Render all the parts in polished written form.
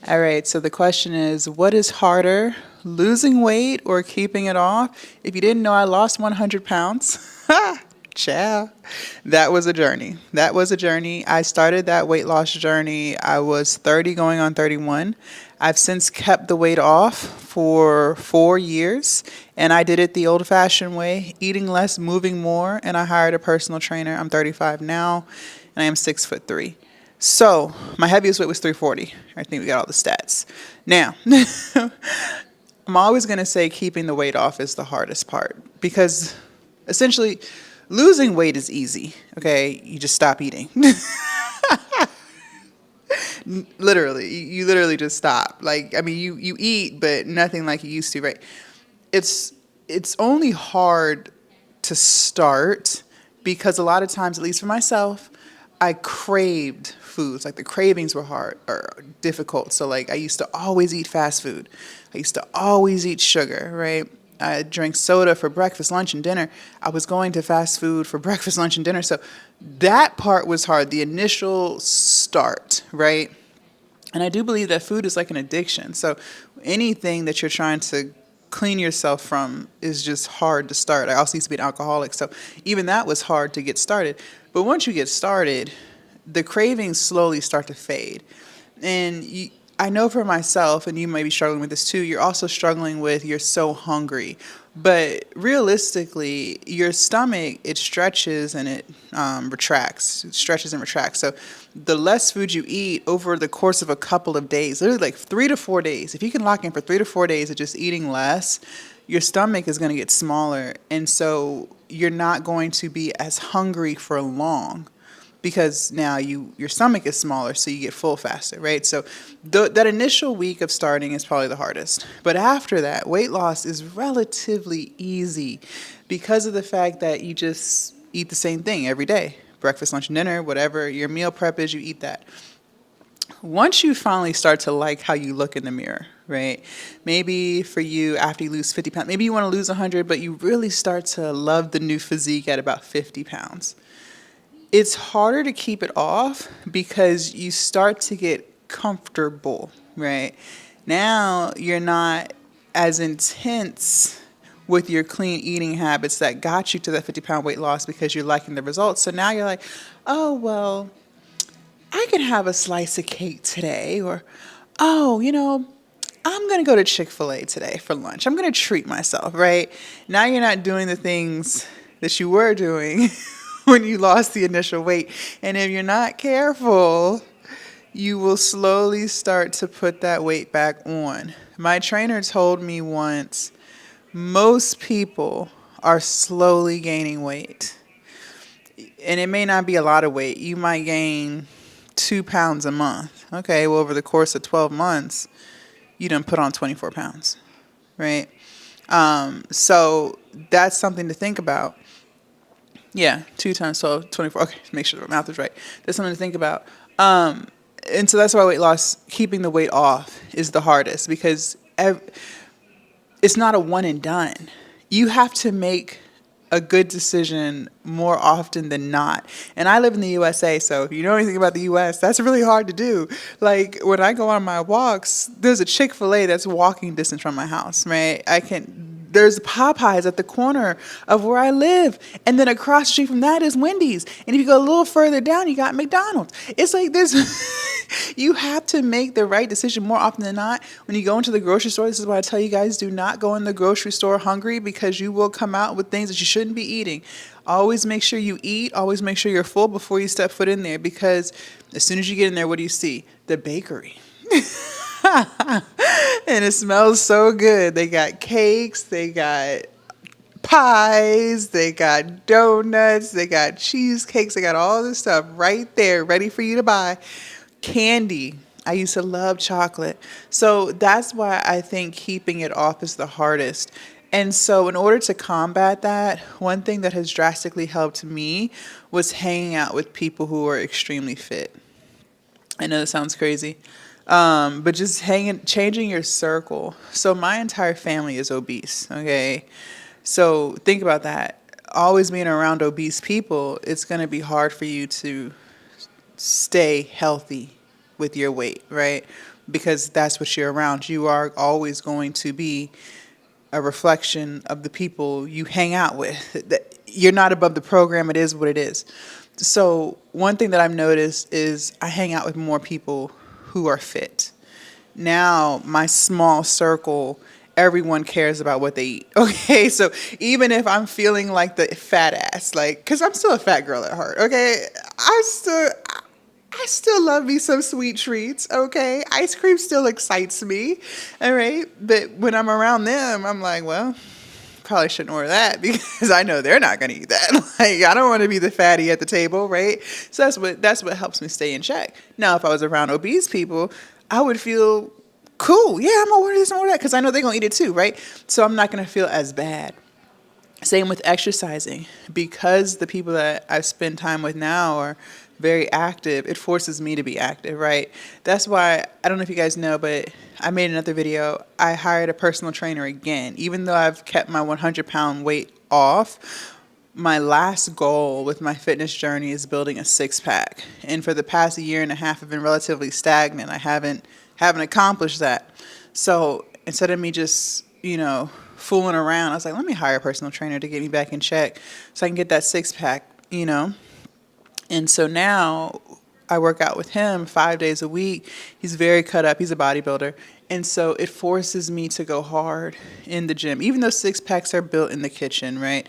All right, so the question is, what is harder, losing weight or keeping it off? If you didn't know, I lost 100 pounds. Ciao. That was a journey. That was a journey. I started that weight loss journey. I was 30 going on 31. I've since kept the weight off for 4 years, and I did it the old fashioned way, eating less, moving more, and I hired a personal trainer. I'm 35 now, and I am 6'3". So my heaviest weight was 340. I think we got all the stats. Now, I'm always going to say keeping the weight off is the hardest part because essentially losing weight is easy. Okay, you just stop eating. Literally, you literally just stop. Like, I mean, you eat, but nothing like you used to, right? It's it's only hard to start because a lot of times, at least for myself, I craved foods. Like the cravings were hard or difficult. So like I used to always eat fast food. I used to always eat sugar, right? I drank soda for breakfast, lunch, and dinner. I was going to fast food for breakfast, lunch, and dinner. So that part was hard, the initial start, right? And I do believe that food is like an addiction. So anything that you're trying to clean yourself from is just hard to start. I also used to be an alcoholic, so even that was hard to get started. But once you get started, the cravings slowly start to fade. And I know for myself, and you may be struggling with this too, you're also struggling with you're so hungry. But realistically, your stomach, it stretches and it retracts. It stretches and retracts. So the less food you eat over the course of a couple of days, literally like 3 to 4 days, if you can lock in for 3 to 4 days of just eating less, your stomach is going to get smaller. And so you're not going to be as hungry for long because now your stomach is smaller, so you get full faster, right? So that initial week of starting is probably the hardest. But after that, weight loss is relatively easy because of the fact that you just eat the same thing every day. Breakfast, lunch, and dinner, whatever your meal prep is, you eat that. Once you finally start to like how you look in the mirror, right? Maybe for you, after you lose 50 pounds, maybe you want to lose 100, but you really start to love the new physique at about 50 pounds. It's harder to keep it off because you start to get comfortable, right? Now you're not as intense with your clean eating habits that got you to that 50-pound weight loss because you're liking the results. So now you're like, oh, well, I can have a slice of cake today. Or, oh, I'm going to go to Chick-fil-A today for lunch. I'm going to treat myself, right? Now you're not doing the things that you were doing when you lost the initial weight. And if you're not careful, you will slowly start to put that weight back on. My trainer told me once, most people are slowly gaining weight. And it may not be a lot of weight. You might gain 2 pounds a month. Okay, well, over the course of 12 months, you done put on 24 pounds, right? So that's something to think about. Yeah, 2 times 12, 24. Okay, make sure the math is right. That's something to think about. And so that's why weight loss, keeping the weight off, is the hardest because it's not a one and done. You have to make a good decision more often than not. And I live in the USA, so if you know anything about the US, that's really hard to do. Like when I go on my walks, there's a Chick-fil-A that's walking distance from my house, right? There's Popeyes at the corner of where I live. And then across the street from that is Wendy's. And if you go a little further down, you got McDonald's. It's like there's you have to make the right decision more often than not. When you go into the grocery store, this is why I tell you guys, do not go in the grocery store hungry because you will come out with things that you shouldn't be eating. Always make sure you eat. Always make sure you're full before you step foot in there because as soon as you get in there, what do you see? The bakery. And it smells so good. They got cakes, they got pies, they got donuts, they got cheesecakes, they got all this stuff right there ready for you to buy. Candy. I used to love chocolate. So that's why I think keeping it off is the hardest. And so, in order to combat that, one thing that has drastically helped me was hanging out with people who are extremely fit. I know that sounds crazy, but just changing your circle. So my entire family is obese. Okay, so think about that. Always being around obese people, it's going to be hard for you to stay healthy with your weight, right? because that's what you're around. You are always going to be a reflection of the people you hang out with. You're not above the program. It is what it is. So one thing that I've noticed is I hang out with more people who are fit. Now my small circle, everyone cares about what they eat. Okay, so even if I'm feeling like the fat ass, like, because I'm still a fat girl at heart. Okay, I still love me some sweet treats. Okay, ice cream still excites me. All right, but when I'm around them, I'm like, well, probably shouldn't order that because I know they're not going to eat that. Like, I don't want to be the fatty at the table, right? So that's what helps me stay in check. Now, if I was around obese people, I would feel cool. Yeah, I'm gonna order this and order that because I know they're gonna eat it too, right? So I'm not gonna feel as bad. Same with exercising. Because the people that I spend time with now are very active, it forces me to be active, right? That's why, I don't know if you guys know, but I made another video. I hired a personal trainer again. Even though I've kept my 100-pound weight off, my last goal with my fitness journey is building a six pack. And for the past year and a half, I've been relatively stagnant. I haven't accomplished that. So instead of me just, fooling around, I was like, let me hire a personal trainer to get me back in check so I can get that six pack. And so now I work out with him 5 days a week. He's very cut up. He's a bodybuilder. And so it forces me to go hard in the gym, even though six packs are built in the kitchen, right?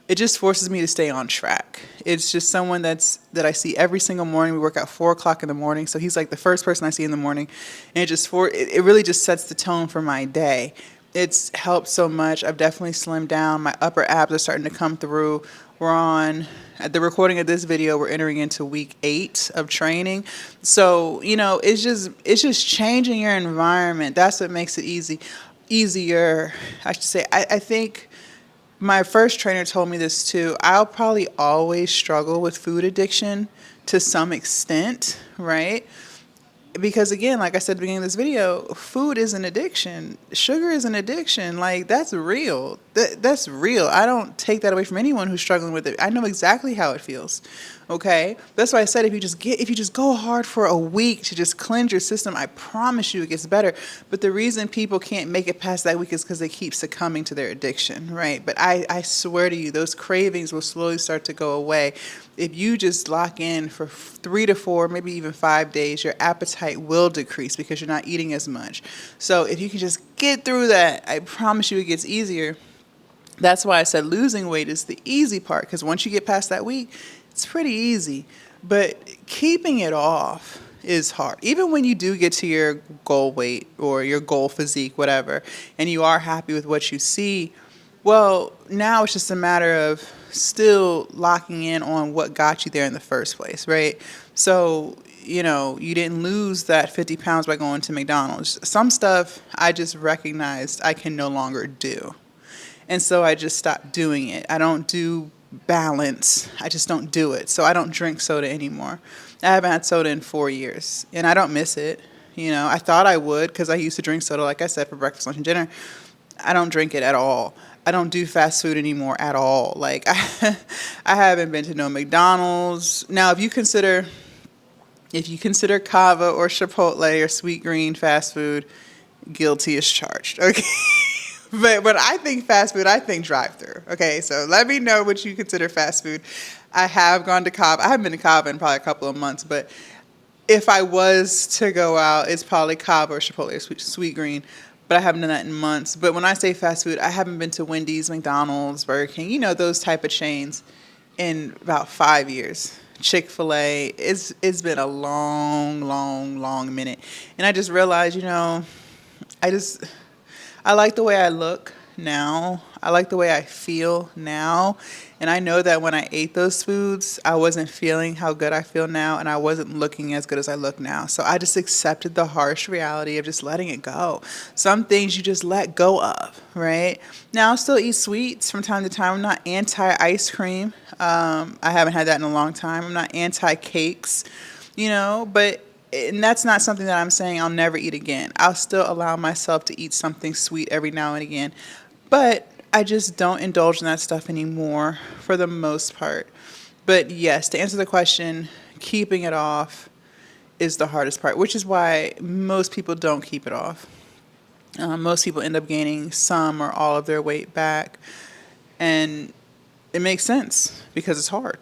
It just forces me to stay on track. It's just someone that I see every single morning. We work out 4 o'clock in the morning. So he's like the first person I see in the morning. And it really just sets the tone for my day. It's helped so much. I've definitely slimmed down. My upper abs are starting to come through. At the recording of this video, we're entering into week 8 of training. So, it's just changing your environment. That's what makes it easier, I should say. I think my first trainer told me this too. I'll probably always struggle with food addiction to some extent, right? Because again, like I said at the beginning of this video, food is an addiction. Sugar is an addiction. Like, that's real. That's real. I don't take that away from anyone who's struggling with it. I know exactly how it feels. Okay? That's why I said if you just go hard for a week to just cleanse your system, I promise you it gets better. But the reason people can't make it past that week is because they keep succumbing to their addiction, right? But I swear to you, those cravings will slowly start to go away. If you just lock in for 3 to 4, maybe even 5 days, your appetite will decrease because you're not eating as much. So if you can just get through that, I promise you it gets easier. That's why I said losing weight is the easy part, because once you get past that week, it's pretty easy. But keeping it off is hard. Even when you do get to your goal weight or your goal physique, whatever, and you are happy with what you see, well, now it's just a matter of still locking in on what got you there in the first place, right? So, you didn't lose that 50 pounds by going to McDonald's. Some stuff I just recognized I can no longer do. And so I just stopped doing it. I don't do balance. I just don't do it. So I don't drink soda anymore. I haven't had soda in 4 years, and I don't miss it. I thought I would because I used to drink soda, like I said, for breakfast, lunch, and dinner. I don't drink it at all. I don't do fast food anymore at all. Like, I haven't been to no McDonald's. Now, if you consider Kava or Chipotle or Sweet Green fast food, guilty as charged. Okay. But when I think fast food, I think drive-through. Okay, so let me know what you consider fast food. I have gone to Cava. I haven't been to Cava in probably a couple of months, but if I was to go out, it's probably Cava or Chipotle or Sweet Green. But I haven't done that in months. But when I say fast food, I haven't been to Wendy's, McDonald's, Burger King, those type of chains in about 5 years. Chick-fil-A, it's been a long, long, long minute. And I just realized, I like the way I look now. I like the way I feel now. And I know that when I ate those foods, I wasn't feeling how good I feel now, and I wasn't looking as good as I look now. So I just accepted the harsh reality of just letting it go. Some things you just let go of, right? Now, I'll still eat sweets from time to time. I'm not anti-ice cream. I haven't had that in a long time. I'm not anti-cakes, and that's not something that I'm saying I'll never eat again. I'll still allow myself to eat something sweet every now and again. But I just don't indulge in that stuff anymore for the most part. But yes, to answer the question, keeping it off is the hardest part, which is why most people don't keep it off. Most people end up gaining some or all of their weight back, and it makes sense because it's hard.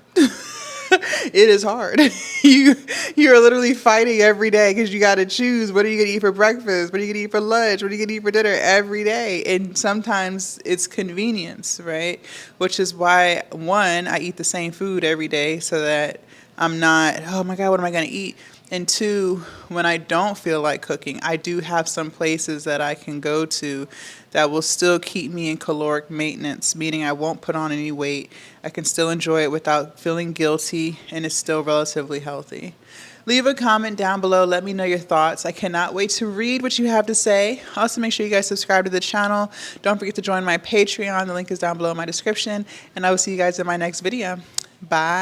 It is hard. You're literally fighting every day because you got to choose, what are you going to eat for breakfast, what are you going to eat for lunch, what are you going to eat for dinner every day. And sometimes it's convenience, right? Which is why, one, I eat the same food every day so that I'm not, oh my God, what am I going to eat? And two, when I don't feel like cooking, I do have some places that I can go to that will still keep me in caloric maintenance, meaning I won't put on any weight. I can still enjoy it without feeling guilty, and it's still relatively healthy. Leave a comment down below. Let me know your thoughts. I cannot wait to read what you have to say. Also, make sure you guys subscribe to the channel. Don't forget to join my Patreon. The link is down below in my description, and I will see you guys in my next video. Bye.